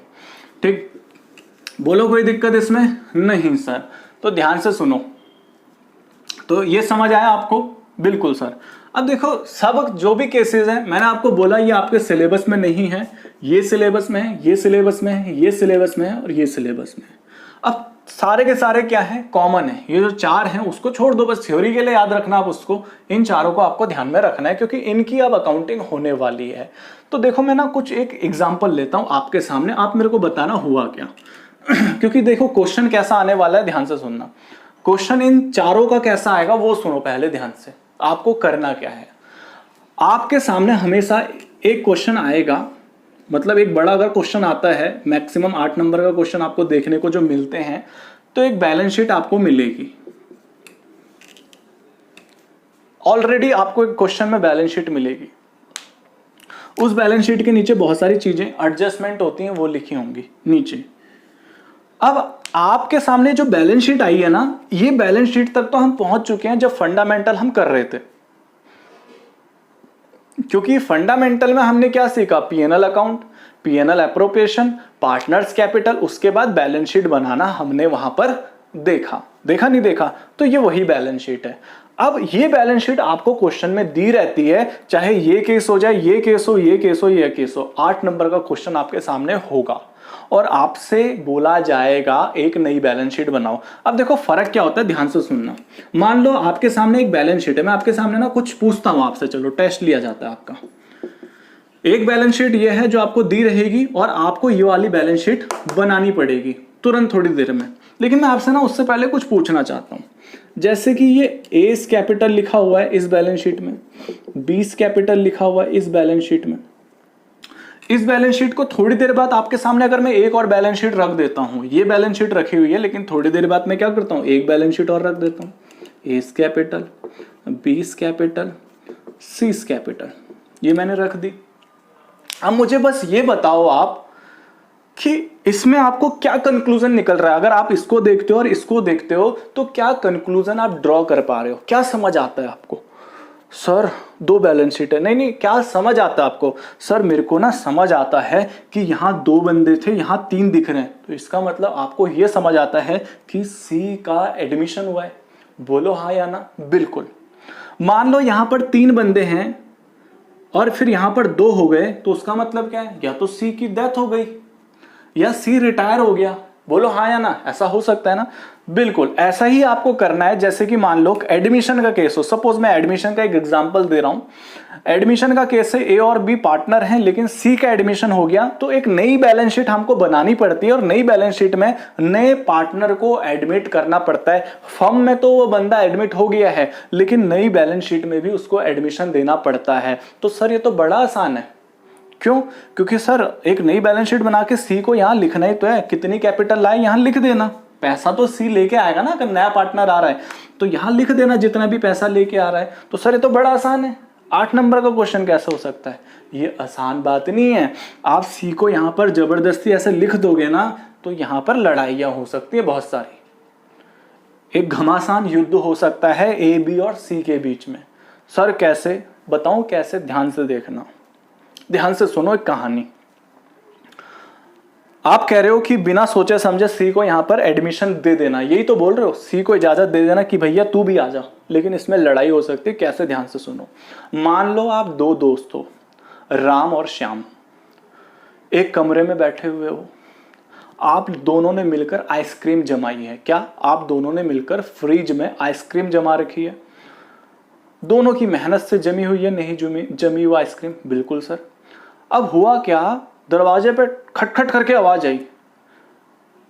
ठीक। बोलो कोई दिक्कत इसमें? नहीं सर। तो ध्यान से सुनो, तो ये समझ आया आपको? बिल्कुल सर। अब देखो सब जो भी केसेस हैं मैंने आपको बोला ये आपके सिलेबस में नहीं है, ये सिलेबस में है, ये सिलेबस में है, ये सिलेबस में है और ये सिलेबस में है। अब सारे के सारे क्या है, कॉमन है। ये जो 4 हैं उसको छोड़ दो, बस थ्योरी के लिए याद रखना आप उसको, इन चारों को आपको ध्यान में रखना है क्योंकि इनकी अब अकाउंटिंग होने वाली है। तो देखो मैं ना कुछ एक एग्जाम्पल लेता हूं आपके सामने, आप मेरे को बताना हुआ क्या क्योंकि देखो क्वेश्चन कैसा आने वाला है, ध्यान से सुनना। क्वेश्चन इन चारों का कैसा आएगा वो सुनो पहले ध्यान से। आपको करना क्या है, आपके सामने हमेशा एक क्वेश्चन आएगा, मतलब एक बड़ा अगर क्वेश्चन आता है, मैक्सिमम 8 नंबर का क्वेश्चन आपको देखने को जो मिलते हैं, तो एक बैलेंस शीट आपको मिलेगी। ऑलरेडी आपको एक क्वेश्चन में बैलेंस शीट मिलेगी, उस बैलेंस शीट के नीचे बहुत सारी चीजें एडजस्टमेंट होती हैं वो लिखी होंगी नीचे। अब आपके सामने जो बैलेंस शीट आई है ना, ये बैलेंस शीट तक तो हम पहुंच चुके हैं जब फंडामेंटल हम कर रहे थे, क्योंकि फंडामेंटल में हमने क्या सीखा, PNL account, PNL appropriation, partners capital, उसके बाद बैलेंस शीट बनाना हमने वहां पर देखा नहीं देखा, तो ये वही बैलेंस शीट है। अब ये बैलेंस शीट आपको क्वेश्चन में दी रहती है, चाहे ये केस हो जाए, ये केस हो, ये केस हो, ये केस हो, 8 नंबर का क्वेश्चन आपके सामने होगा और आपसे बोला जाएगा एक नई बैलेंस शीट बनाओ। अब देखो फर्क क्या होता है, ध्यान से सुनना। मान लो आपके सामने एक बैलेंस शीट है, मैं आपके सामने ना कुछ पूछता हूं आपसे, चलो टेस्ट लिया जाता है आपका। एक बैलेंस शीट ये है जो आपको दी रहेगी और आपको ये वाली बैलेंस शीट बनानी पड़ेगी तुरंत थोड़ी देर में। लेकिन मैं आपसे ना उससे पहले कुछ पूछना चाहता हूं, जैसे कि ये एस कैपिटल लिखा हुआ है इस बैलेंस शीट में, बीस कैपिटल लिखा हुआ है इस बैलेंस शीट में। इस बैलेंस शीट को थोड़ी देर बाद आपके सामने अगर मैं एक और बैलेंस शीट रख देता हूं, ये बैलेंस शीट रखी हुई है लेकिन थोड़ी देर बाद मैं क्या करता हूं, एक बैलेंस शीट और रख देता हूं, एस कैपिटल, बी's कैपिटल, सी's कैपिटल, ये मैंने रख दी। अब मुझे बस ये बताओ आप कि इसमें आपको क्या कंक्लूजन निकल रहा है। अगर आप इसको देखते हो और इसको देखते हो तो क्या कंक्लूजन आप ड्रॉ कर पा रहे हो, क्या समझ आता है आपको? सर 2 बैलेंस शीट है। नहीं, क्या समझ आता है आपको? सर मेरे को ना समझ आता है कि यहाँ 2 बंदे थे, यहाँ 3 दिख रहे हैं, तो इसका मतलब आपको ये समझ आता है कि सी का एडमिशन हुआ है। बोलो हाँ या ना। बिल्कुल। मान लो यहाँ पर 3 बंदे हैं और फिर यहाँ पर 2 हो गए, तो उसका मतलब क्या है? या तो सी की डेथ हो गई या सी रिटायर हो गया। बोलो हाँ या ना। ऐसा हो सकता है ना? बिल्कुल ऐसा ही आपको करना है। जैसे कि मान लो एडमिशन का केस हो, सपोज मैं एडमिशन का एक एग्जांपल दे रहा हूं। एडमिशन का केस है, ए और बी पार्टनर हैं, लेकिन सी का एडमिशन हो गया, तो एक नई बैलेंस शीट हमको बनानी पड़ती है और नई बैलेंस शीट में नए पार्टनर को एडमिट करना पड़ता है। फर्म में तो वो बंदा एडमिट हो गया है, लेकिन नई बैलेंस शीट में भी उसको एडमिशन देना पड़ता है। तो सर ये तो बड़ा आसान है। क्यों? क्योंकि सर एक नई बैलेंस शीट बना के सी को यहां लिखना ही तो है, कितनी कैपिटल लाए यहां लिख देना, पैसा तो सी लेके आएगा ना। अगर नया पार्टनर आ रहा है तो यहां लिख देना जितना भी पैसा लेके आ रहा है। तो सर ये तो बड़ा आसान है। 8 नंबर का क्वेश्चन कैसे हो सकता है? ये आसान बात नहीं है। आप सी को यहां पर जबरदस्ती ऐसे लिख दोगे ना तो यहां पर लड़ाइयां हो सकती है बहुत सारी। एक घमासान युद्ध हो सकता है ए बी और सी के बीच में। सर कैसे? बताऊं कैसे? ध्यान से देखना, ध्यान से सुनो एक कहानी। आप कह रहे हो कि बिना सोचे समझे सी को यहां पर एडमिशन दे देना, यही तो बोल रहे हो, सी को इजाजत दे देना कि भैया तू भी आ जा। लेकिन इसमें लड़ाई हो सकती है। कैसे? ध्यान से सुनो। मान लो आप 2 दोस्त हो, राम और श्याम, एक कमरे में बैठे हुए हो। आप दोनों ने मिलकर आइसक्रीम जमाई है। क्या? आप दोनों ने मिलकर फ्रिज में आइसक्रीम जमा रखी है। दोनों की मेहनत से जमी हुई है, नहीं जमी हुई आइसक्रीम। बिल्कुल सर। अब हुआ क्या, दरवाजे पे खटखट करके आवाज आई,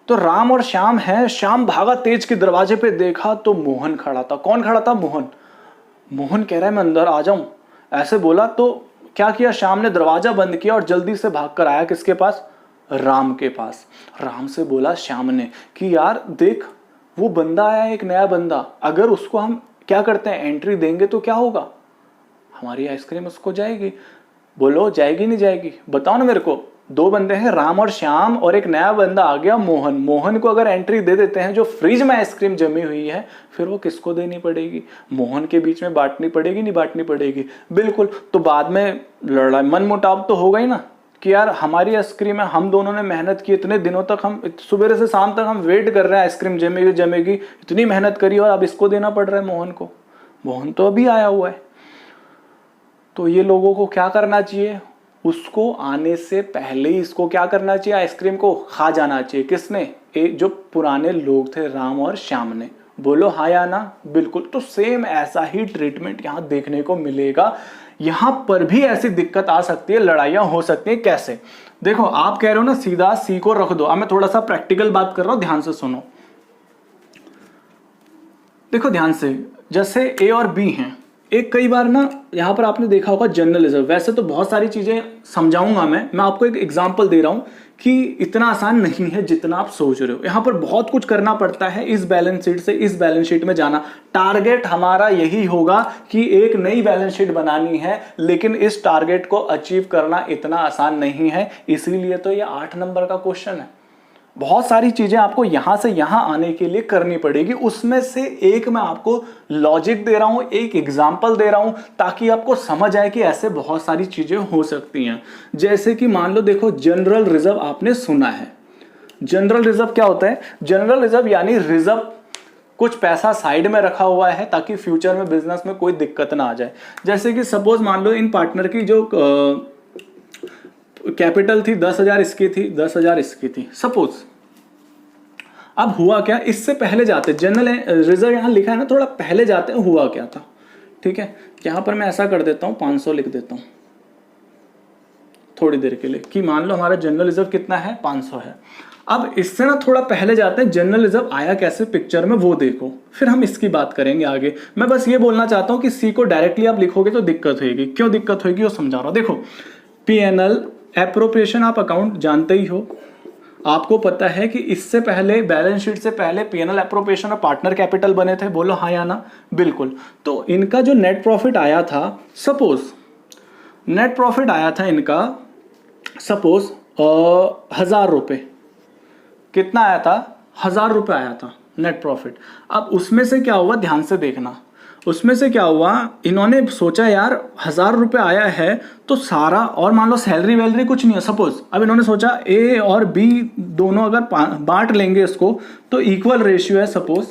तो राम और श्याम है, श्याम भागा तेज के दरवाजे पे देखा तो मोहन खड़ा था। कौन खड़ा था? मोहन। मोहन कह रहा है मैं अंदर आ जाऊं, ऐसे बोला। तो क्या किया, श्याम ने दरवाजा बंद किया और जल्दी से भागकर आया किसके पास? राम के पास। राम से बोला श्याम ने कि यार देख वो बंदा आया, एक नया बंदा, अगर उसको हम क्या करते हैं एंट्री देंगे तो क्या होगा? हमारी आइसक्रीम उसको जाएगी। बोलो जाएगी नहीं जाएगी? बताओ ना मेरे को। 2 बंदे हैं, राम और श्याम, और एक नया बंदा आ गया मोहन। मोहन को अगर एंट्री दे देते हैं, जो फ्रिज में आइसक्रीम जमी हुई है, फिर वो किसको देनी पड़ेगी? मोहन के बीच में बांटनी पड़ेगी, नहीं बांटनी पड़ेगी? बिल्कुल। तो बाद में लड़ाई मन मुटाव तो होगा ही ना कि यार हमारी आइसक्रीम है, हम दोनों ने मेहनत की इतने दिनों तक, हम सुबह से शाम तक हम वेट कर रहे हैं आइसक्रीम जमेगी जमेगी, इतनी मेहनत करी और अब इसको देना पड़ रहा है मोहन को। मोहन तो अभी आया हुआ है। तो ये लोगों को क्या करना चाहिए? उसको आने से पहले ही इसको क्या करना चाहिए? आइसक्रीम को खा जाना चाहिए। किसने? जो पुराने लोग थे, राम और श्याम ने। बोलो हाँ या ना। बिल्कुल। तो सेम ऐसा ही ट्रीटमेंट यहां देखने को मिलेगा। यहां पर भी ऐसी दिक्कत आ सकती है, लड़ाइयां हो सकती है। कैसे? देखो आप कह रहे हो ना सीधा सी को रख दो। अब मैं थोड़ा सा प्रैक्टिकल बात कर रहा हूं, ध्यान से सुनो। देखो ध्यान से, जैसे ए और बी हैं, एक कई बार ना यहां पर आपने देखा होगा जर्नलिज्म। वैसे तो बहुत सारी चीजें समझाऊंगा मैं आपको एक एग्जांपल दे रहा हूं कि इतना आसान नहीं है जितना आप सोच रहे हो। यहां पर बहुत कुछ करना पड़ता है, इस बैलेंस शीट से इस बैलेंस शीट में जाना। टारगेट हमारा यही होगा कि एक नई बैलेंस शीट बनानी है, लेकिन इस टारगेट को अचीव करना इतना आसान नहीं है। इसीलिए तो ये 8 नंबर का क्वेश्चन है। बहुत सारी चीजें आपको यहां से यहां आने के लिए करनी पड़ेगी। उसमें से एक मैं आपको लॉजिक दे रहा हूं, एक एग्जांपल दे रहा हूं, ताकि आपको समझ आए कि ऐसे बहुत सारी चीजें हो सकती हैं। जैसे कि मान लो, देखो जनरल रिजर्व आपने सुना है। जनरल रिजर्व क्या होता है? जनरल रिजर्व यानी रिजर्व, कुछ पैसा साइड में रखा हुआ है ताकि फ्यूचर में बिजनेस में कोई दिक्कत ना आ जाए। जैसे कि सपोज मान लो इन पार्टनर की जो कैपिटल थी 10,000 इसकी थी, 10,000 इसकी थी सपोज। अब हुआ क्या, इससे पहले जाते, जनरल रिजर्व यहां लिखा है ना, थोड़ा पहले जाते हैं हुआ क्या था। ठीक है, यहां पर मैं ऐसा कर देता हूं, 500 लिख देता हूं थोड़ी देर के लिए, कि मान लो हमारा जनरल रिजर्व कितना है, 500 है। अब इससे ना थोड़ा पहले जाते हैं, जनरल रिजर्व आया कैसे पिक्चर में वो देखो, फिर हम इसकी बात करेंगे आगे। मैं बस ये बोलना चाहता हूं कि सी को डायरेक्टली आप लिखोगे तो दिक्कत होगी। क्यों दिक्कत होगी वो समझा रहा हूं। देखो P&L एप्रोप्रिएशन आप अकाउंट जानते ही हो, आपको पता है कि इससे पहले बैलेंस शीट से पहले पीएनएल एप्रोप्रिएशन और पार्टनर कैपिटल बने थे, बोलो हाँ या ना? बिल्कुल। तो इनका जो नेट प्रॉफिट आया था, सपोज नेट प्रॉफिट आया था इनका, सपोज 1000 रुपये। कितना आया था? 1000 रुपये आया था नेट प्रॉफिट। अब उसमें से क्या हुआ, ध्यान से देखना, उसमें से क्या हुआ, इन्होंने सोचा यार 1000 रुपये आया है तो सारा, और मान लो सैलरी वैलरी कुछ नहीं है सपोज, अब इन्होंने सोचा ए और बी दोनों अगर बांट लेंगे इसको तो इक्वल रेशियो है, सपोज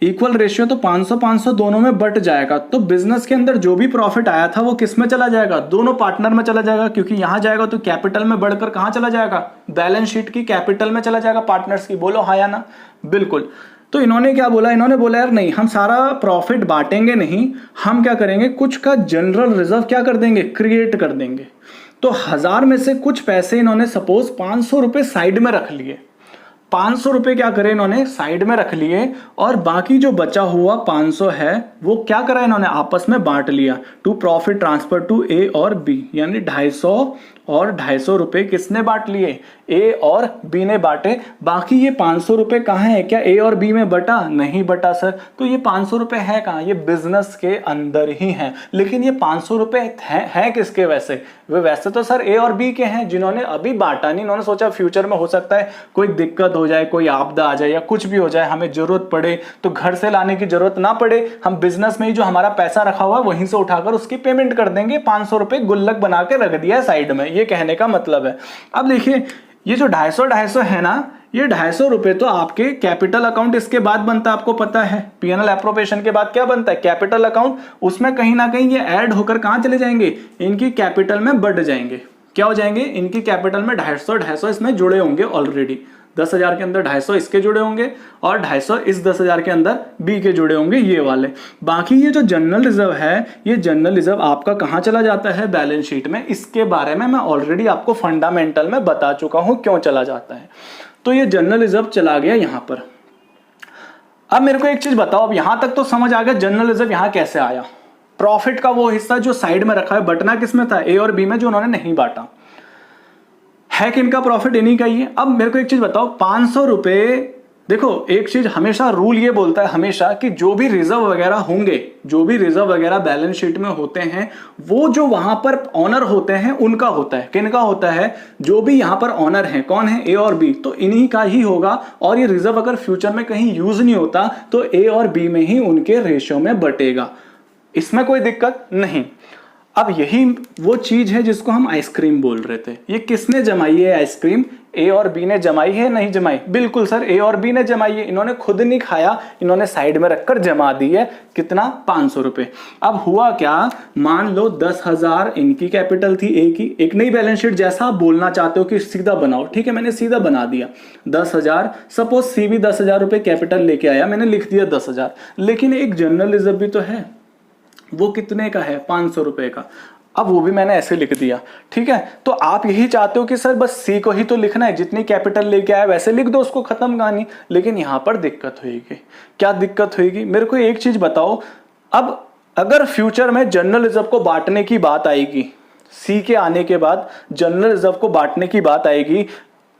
इक्वल रेशियो, तो 500-500 दोनों में बट जाएगा। तो बिजनेस के अंदर जो भी प्रॉफिट आया था वो किस में चला जाएगा? दोनों पार्टनर में चला जाएगा, क्योंकि यहां जाएगा तो कैपिटल में बढ़कर कहां चला जाएगा? बैलेंस शीट की कैपिटल में चला जाएगा पार्टनर्स की, बोलो हाँ या ना? बिल्कुल। तो इन्होंने क्या बोला, इन्होंने बोला यार नहीं, हम सारा प्रॉफिट बांटेंगे नहीं, हम क्या करेंगे, कुछ का जनरल रिजर्व क्या कर देंगे, क्रिएट कर देंगे। तो 1000 में से कुछ पैसे इन्होंने सपोज 500 रुपए साइड में रख लिए, 500 रुपए क्या करे इन्होंने साइड में रख लिए, और बाकी जो बचा हुआ 500 है वो क्या करा इन्होंने, आपस में बांट लिया, टू प्रॉफिट ट्रांसफर टू ए और बी, यानी 250 और 250 रुपए किसने बांट लिए, ए और बी ने बांटे। बाकी ये 500 रुपए कहाँ है, क्या ए और बी में बटा? नहीं बटा सर। तो ये 500 रुपए है कहाँ, ये बिजनेस के अंदर ही है। लेकिन ये 500 रुपए है किसके वैसे? वे वैसे तो सर ए और बी के हैं, जिन्होंने अभी बांटा नहीं, इन्होंने सोचा फ्यूचर में हो सकता है कोई दिक्कत हो जाए, कोई आपदा आ जाए या कुछ भी हो जाए, हमें जरूरत पड़े तो घर से लाने की जरूरत ना पड़े, हम बिजनेस में ही जो हमारा पैसा रखा हुआ है वहीं से उठाकर उसकी पेमेंट कर देंगे। 500 रुपए गुल्लक बना के रख दिया साइड में, ये कहने का मतलब है। अब देखिए ये जो 250 है ना, ये 250 रुपए तो आपके कैपिटल अकाउंट इसके बाद बनता है, आपको पता है पीएनएल एप्रोप्रिएशन के बाद क्या बनता है, कैपिटल अकाउंट। उसमें कहीं ना कहीं ये ऐड होकर कहां चले जाएंगे, इनकी कैपिटल में बढ़ जाएंगे। क्या हो जाएंगे, इनकी कैपिटल में 250 इसमें जुड़े होंगे ऑलरेडी। 10,000 के अंदर 250 इसके जुड़े होंगे और 250 इस 10,000 के अंदर बी के जुड़े होंगे, ये वाले। बाकी ये जो जनरल रिजर्व है, ये जनरल रिजर्व आपका कहां चला जाता है, बैलेंस शीट में। इसके बारे में मैं ऑलरेडी आपको फंडामेंटल में बता चुका हूं क्यों चला जाता है। तो ये जनरल रिजर्व चला गया यहां पर। अब मेरे को एक चीज बताओ, अब यहां तक तो समझ आ गया जनरल रिजर्व यहां कैसे आया। प्रॉफिट का वो हिस्सा जो साइड में रखा है, बटना किसमें था, ए और बी में, जो उन्होंने नहीं बांटा है, किनका प्रॉफिट, इन्हीं का ही है। अब मेरे को एक चीज बताओ, 500 रुपए, देखो एक चीज हमेशा रूल ये बोलता है हमेशा कि जो भी रिजर्व वगैरह होंगे, जो भी रिजर्व वगैरह बैलेंस शीट में होते हैं, वो जो वहां पर ऑनर होते हैं उनका होता है। किनका होता है, जो भी यहां पर ऑनर है, कौन है, ए और बी, तो इन्हीं का ही होगा। और ये रिजर्व अगर फ्यूचर में कहीं यूज नहीं होता तो ए और बी में ही उनके रेशियो में बटेगा, इसमें कोई दिक्कत नहीं। अब यही वो चीज है जिसको हम आइसक्रीम बोल रहे थे। ये किसने जमाई है आइसक्रीम, ए और बी ने जमाई है, नहीं जमाई? बिल्कुल सर, ए और बी ने जमाई है। इन्होंने खुद नहीं खाया, इन्होंने साइड में रखकर जमा दी है। कितना, 500 रुपए। अब हुआ क्या, मान लो 10,000 इनकी कैपिटल थी, ए की। एक नई बैलेंस शीट जैसा आप बोलना चाहते हो कि सीधा बनाओ, ठीक है, मैंने सीधा बना दिया 10,000। सपोज सी भी 10,000 रुपए कैपिटल लेके आया, मैंने लिख दिया 10,000। लेकिन एक जनरल रिजर्व भी तो है, वो कितने का है, 500 रुपए का। अब वो भी मैंने ऐसे लिख दिया, ठीक है। तो आप यही चाहते हो कि सर बस सी को ही तो लिखना है, जितनी कैपिटल लेके आया वैसे लिख दो, उसको खत्म कहानी। लेकिन यहां पर दिक्कत होगी। क्या दिक्कत होगी, मेरे को एक चीज बताओ। अब अगर फ्यूचर में जनरल रिजर्व को बांटने की बात आएगी, सी के आने के बाद जनरल रिजर्व को बांटने की बात आएगी,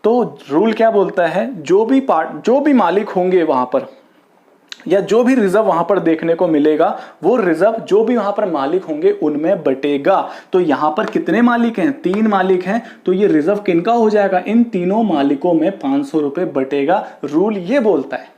तो रूल क्या बोलता है, जो भी मालिक होंगे वहां पर, या जो भी रिजर्व वहां पर देखने को मिलेगा, वो रिजर्व जो भी वहां पर मालिक होंगे उनमें बटेगा। तो यहां पर कितने मालिक हैं, 3 मालिक हैं, तो ये रिजर्व किनका हो जाएगा, इन तीनों मालिकों में 500 रुपए बटेगा। रूल ये बोलता है।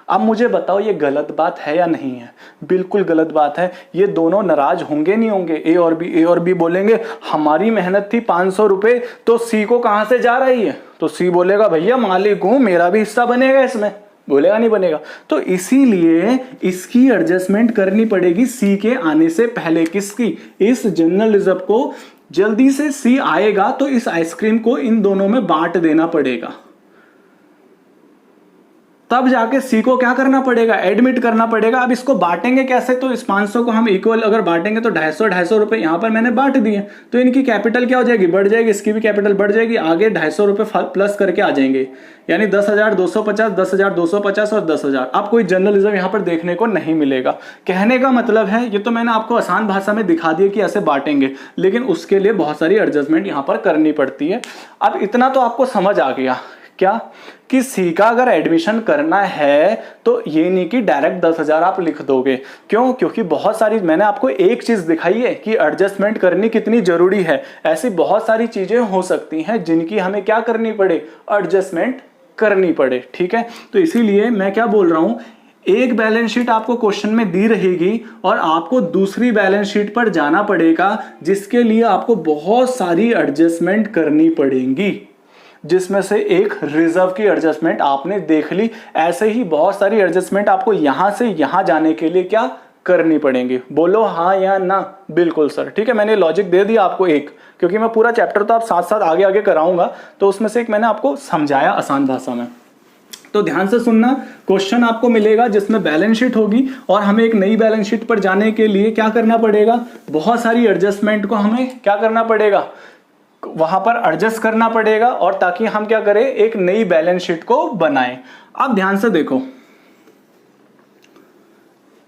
अब मुझे बताओ ये गलत बात है या नहीं है? बिल्कुल गलत बात है। ये दोनों नाराज होंगे नहीं होंगे, ए और बी बोलेंगे हमारी मेहनत थी 500 रुपए, तो सी को कहां से जा रही है? तो सी बोलेगा भैया मालिक हूं, मेरा भी हिस्सा बनेगा इसमें, बोलेगा नहीं बनेगा। तो इसीलिए इसकी एडजस्टमेंट करनी पड़ेगी सी के आने से पहले। किसकी, इस जनरल रिजर्व को। जल्दी से सी आएगा तो इस आइसक्रीम को इन दोनों में बांट देना पड़ेगा। तब जाके सी को क्या करना पड़ेगा, एडमिट करना पड़ेगा। अब इसको बांटेंगे कैसे, तो इस 500 को हम इक्वल अगर बांटेंगे तो 250 रुपए यहां पर मैंने बांट दिए, तो इनकी कैपिटल क्या हो जाएगी, बढ़ जाएगी, इसकी भी कैपिटल बढ़ जाएगी, आगे 250 रुपए प्लस करके आ जाएंगे, यानी 10,250, 10,250 और 10,000। अब कोई जर्नलिज्म यहां पर देखने को नहीं मिलेगा। कहने का मतलब है, ये तो मैंने आपको आसान भाषा में दिखा दिया कि ऐसे बांटेंगे, लेकिन उसके लिए बहुत सारी एडजस्टमेंट यहां पर करनी पड़ती है। अब इतना तो आपको समझ आ गया क्या, कि सी का अगर एडमिशन करना है तो ये नहीं कि डायरेक्ट 10,000 आप लिख दोगे। क्यों, क्योंकि बहुत सारी, मैंने आपको एक चीज दिखाई है कि एडजस्टमेंट करनी कितनी जरूरी है। ऐसी बहुत सारी चीजें हो सकती हैं जिनकी हमें क्या करनी पड़े, एडजस्टमेंट करनी पड़े। ठीक है, तो इसीलिए मैं क्या बोल रहा हूं, एक बैलेंस शीट आपको क्वेश्चन में दी रहेगी और आपको दूसरी बैलेंस शीट पर जाना पड़ेगा, जिसके लिए आपको बहुत सारी एडजस्टमेंट करनी पड़ेंगी, जिसमें से एक रिजर्व की एडजस्टमेंट आपने देख ली। ऐसे ही बहुत सारी एडजस्टमेंट आपको यहां से यहां जाने के लिए क्या करनी पड़ेंगी। बोलो हाँ या ना। बिल्कुल सर, ठीक है, मैंने लॉजिक दे दिया आपको एक, क्योंकि मैं पूरा चैप्टर तो आप साथ साथ आगे आगे कराऊंगा, तो उसमें से एक मैंने आपको समझाया आसान भाषा में। तो ध्यान से सुनना, क्वेश्चन आपको मिलेगा जिसमें बैलेंस शीट होगी और हमें एक नई बैलेंस शीट पर जाने के लिए क्या करना पड़ेगा, बहुत सारी एडजस्टमेंट को हमें क्या करना पड़ेगा, वहां पर एडजस्ट करना पड़ेगा, और ताकि हम क्या करें, एक नई बैलेंस शीट को बनाएं। अब ध्यान से देखो,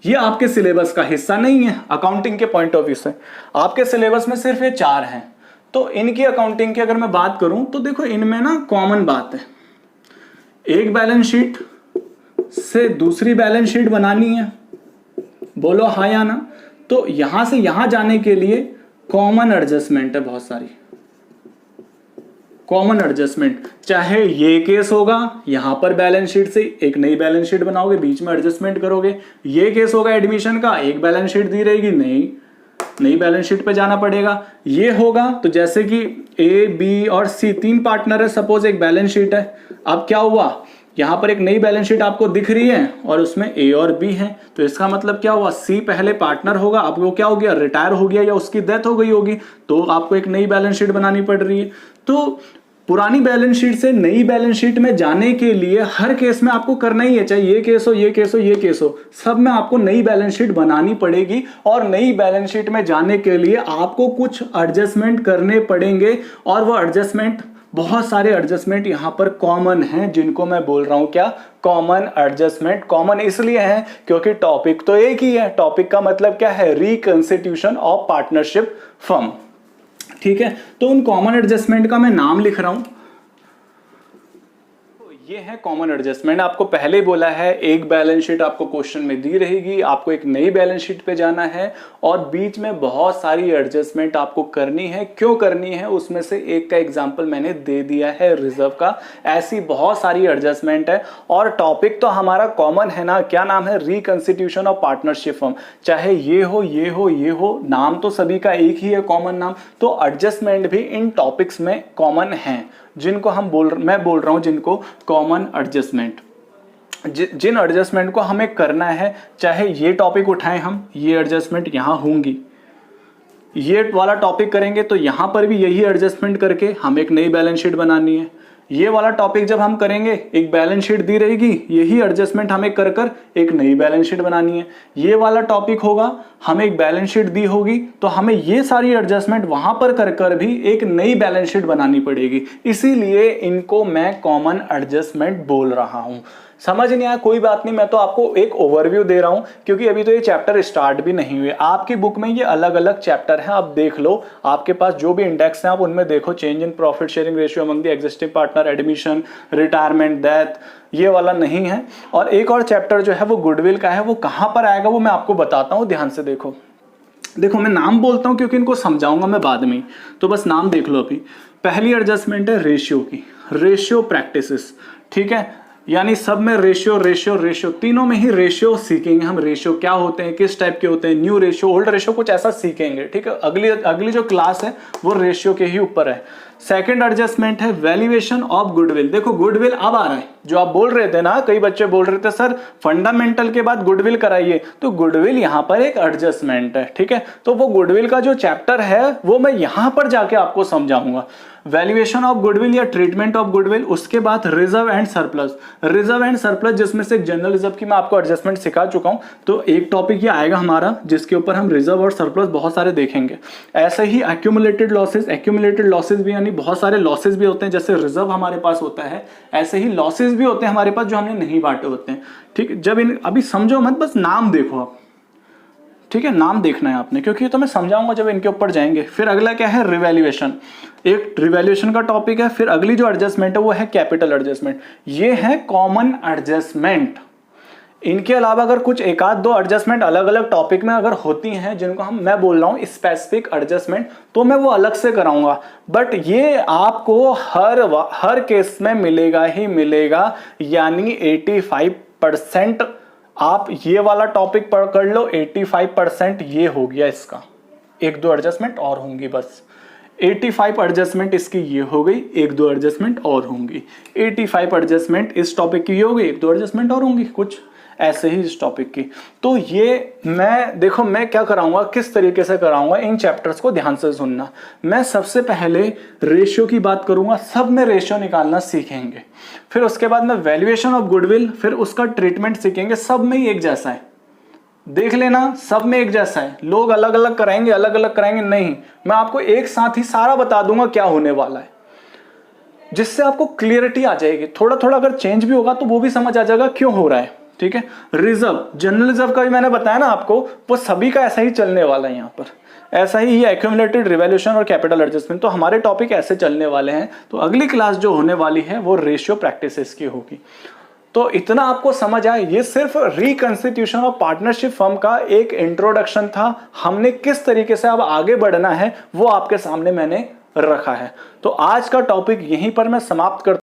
ये आपके सिलेबस का हिस्सा नहीं है अकाउंटिंग के पॉइंट ऑफ व्यू से। आपके सिलेबस में सिर्फ ये 4 हैं, तो इनकी अकाउंटिंग की अगर मैं बात करूं तो देखो इनमें ना कॉमन बात है, एक बैलेंस शीट से दूसरी बैलेंस शीट बनानी है। बोलो हाँ या ना। तो यहां से यहां जाने के लिए कॉमन एडजस्टमेंट है, बहुत सारी कॉमन एडजस्टमेंट। चाहे ये केस होगा, यहां पर बैलेंस शीट से एक नई बैलेंस शीट बनाओगे, बीच में एडजस्टमेंट करोगे। ये केस होगा एडमिशन का, एक बैलेंस शीट दी रहेगी, नई बैलेंस शीट पे जाना पड़ेगा। ये होगा तो जैसे कि ए, बी और सी 3 पार्टनर है, सपोज एक बैलेंस शीट है। अब क्या हुआ, यहां पर एक नई बैलेंस शीट आपको दिख रही है और उसमें ए और बी है, तो इसका मतलब क्या हुआ, सी पहले पार्टनर होगा, अब वो क्या हो गया, रिटायर हो गया या उसकी डेथ हो गई होगी, तो आपको एक नई बैलेंस शीट बनानी पड़ रही है। तो पुरानी बैलेंस शीट से नई बैलेंस शीट में जाने के लिए हर केस में आपको करना ही है, चाहे ये केस हो, ये केस हो, ये केस हो, सब में आपको नई बैलेंस शीट बनानी पड़ेगी। और नई बैलेंस शीट में जाने के लिए आपको कुछ एडजस्टमेंट करने पड़ेंगे, और वो एडजस्टमेंट, बहुत सारे एडजस्टमेंट यहां पर कॉमन हैं, जिनको मैं बोल रहा हूं क्या, कॉमन एडजस्टमेंट। कॉमन इसलिए है क्योंकि टॉपिक तो एक ही है। टॉपिक का मतलब क्या है, रिकंस्टिट्यूशन ऑफ पार्टनरशिप फर्म। ठीक है, तो उन कॉमन एडजस्टमेंट का मैं नाम लिख रहा हूं। ये है कॉमन एडजस्टमेंट। आपको पहले ही बोला है, एक बैलेंस शीट आपको क्वेश्चन में दी रहेगी, आपको एक नई बैलेंस शीट पे जाना है और बीच में बहुत सारी एडजस्टमेंट आपको करनी है। क्यों करनी है, उसमें से एक का एग्जांपल मैंने दे दिया है, रिजर्व का। ऐसी बहुत सारी एडजस्टमेंट है और टॉपिक तो हमारा कॉमन है ना, क्या नाम है, रिकंस्टिट्यूशन ऑफ पार्टनरशिप फर्म। चाहे ये हो, ये हो, ये हो, नाम तो सभी का एक ही है, कॉमन नाम। तो एडजस्टमेंट भी इन टॉपिक्स में कॉमन है, जिनको मैं बोल रहा हूं जिनको कॉमन एडजस्टमेंट। जिन एडजस्टमेंट को हमें करना है, चाहे ये टॉपिक उठाएं हम, ये एडजस्टमेंट यहां होंगी, ये वाला टॉपिक करेंगे तो यहां पर भी यही एडजस्टमेंट करके हम एक नई बैलेंस शीट बनानी है। ये वाला टॉपिक जब हम करेंगे, एक बैलेंस शीट दी रहेगी, यही एडजस्टमेंट हमें कर कर एक नई बैलेंस शीट बनानी है। ये वाला टॉपिक होगा, हमें एक बैलेंस शीट दी होगी, तो हमें ये सारी एडजस्टमेंट वहां पर कर कर भी एक नई बैलेंस शीट बनानी पड़ेगी। इसीलिए इनको मैं कॉमन एडजस्टमेंट बोल रहा हूं। समझ नहीं आया, कोई बात नहीं, मैं तो आपको एक ओवरव्यू दे रहा हूं, क्योंकि अभी तो ये चैप्टर स्टार्ट भी नहीं हुए। आपकी बुक में ये अलग अलग चैप्टर हैं, आप देख लो, आपके पास जो भी इंडेक्स हैं आप उनमें देखो, change in profit sharing ratio among the existing partner, admission, retirement, death, ये वाला नहीं है। और एक और चैप्टर जो है वो गुडविल का है, वो कहां पर आएगा वो मैं आपको बताता हूं, ध्यान से देखो। मैं नाम बोलता हूं क्योंकि इनको समझाऊंगा मैं बाद में, तो बस नाम देख लो अभी। पहली एडजस्टमेंट है रेशियो की, रेशियो प्रैक्टिसेस। ठीक है, यानी सब में रेशियो रेशियो रेशियो, तीनों में ही रेशियो सीखेंगे हम। रेशियो क्या होते हैं, किस टाइप के होते हैं, न्यू रेशियो, ओल्ड रेशियो, कुछ ऐसा सीखेंगे। ठीक है, अगली जो क्लास है वो रेशियो के ही ऊपर है। सेकंड एडजस्टमेंट है वैल्यूएशन ऑफ गुडविल। देखो गुडविल अब आ रहा है, जो आप बोल रहे थे ना, कई बच्चे बोल रहे थे सर फंडामेंटल के बाद गुडविल कराइए, तो गुडविल यहां पर एक एडजस्टमेंट है, ठीक है। तो वो गुडविल का जो चैप्टर है वो मैं यहां पर जाके आपको समझाऊंगा, वैल्यूएशन ऑफ गुडविल या ट्रीटमेंट ऑफ गुडविल। उसके बाद reserve and surplus, reserve and surplus जिसमें से जनरल रिजर्व की मैं आपको एडजस्टमेंट सिखा चुका हूं, तो एक टॉपिक ये आएगा हमारा जिसके ऊपर हम रिजर्व और सरप्लस बहुत सारे देखेंगे। ऐसे ही एक्यूमुलेटेड लॉसेस भी, यानी बहुत सारे लॉसेस भी होते हैं, जैसे रिजर्व हमारे पास होता है ऐसे ही लॉसेस भी होते हैं हमारे पास जो हमने नहीं बांटे होते हैं, ठीक। जब इन अभी समझो मत, बस नाम देखो आप, ठीक है, नाम देखना है आपने, क्योंकि तो मैं समझाऊंगा जब इनके ऊपर जाएंगे। फिर अगला क्या है, रिवैल्यूएशन, एक रिवैल्यूएशन का टॉपिक है। फिर अगली जो एडजस्टमेंट है वो है कैपिटल एडजस्टमेंट, ये है कॉमन एडजस्टमेंट। इनके अलावा अगर कुछ एक आध दो एडजस्टमेंट अलग अलग टॉपिक में अगर होती हैं जिनको मैं बोल रहा हूं स्पेसिफिक एडजस्टमेंट, तो मैं वो अलग से कराऊंगा, बट ये आपको हर केस में मिलेगा ही मिलेगा, यानी 85% आप ये वाला टॉपिक पढ़ लो, 85% ये हो गया इसका, एक दो एडजस्टमेंट और होंगी बस। 85 एडजस्टमेंट इसकी ये हो गई, एक दो एडजस्टमेंट और होंगी। 85 एडजस्टमेंट इस टॉपिक की ये हो गई, एक दो एडजस्टमेंट और होंगी, कुछ ऐसे ही इस टॉपिक की। तो ये मैं देखो मैं क्या कराऊंगा, किस तरीके से कराऊंगा, इन चैप्टर्स को ध्यान से सुनना। मैं सबसे पहले रेशियो की बात करूंगा, सब में रेशियो निकालना सीखेंगे। फिर उसके बाद में वैल्यूएशन ऑफ गुडविल, फिर उसका ट्रीटमेंट सीखेंगे। सब में ही एक जैसा है, देख लेना, सब में एक जैसा है। लोग अलग अलग कराएंगे नहीं, मैं आपको एक साथ ही सारा बता दूंगा क्या होने वाला है, जिससे आपको क्लियरिटी आ जाएगी। थोड़ा थोड़ा अगर चेंज भी होगा तो वो भी समझ आ जाएगा क्यों हो रहा है, ठीक है। रिजर्व, जनरल रिजर्व का भी मैंने बताया ना आपको, वो सभी का ऐसा ही चलने वाला है यहाँ पर, ऐसा ही ये एक्यूमुलेटेड, रिवैल्यूएशन और कैपिटल एडजस्टमेंट, तो हमारे टॉपिक ऐसे चलने वाले हैं। तो अगली क्लास जो होने वाली है वो रेशियो प्रैक्टिसेस की होगी। तो इतना आपको समझ आए, ये सिर्फ रिकंस्टिट्यूशन ऑफ पार्टनरशिप फर्म का एक इंट्रोडक्शन था। हमने किस तरीके से अब आगे बढ़ना है वो आपके सामने मैंने रखा है। तो आज का टॉपिक यहीं पर मैं समाप्त करता हूं।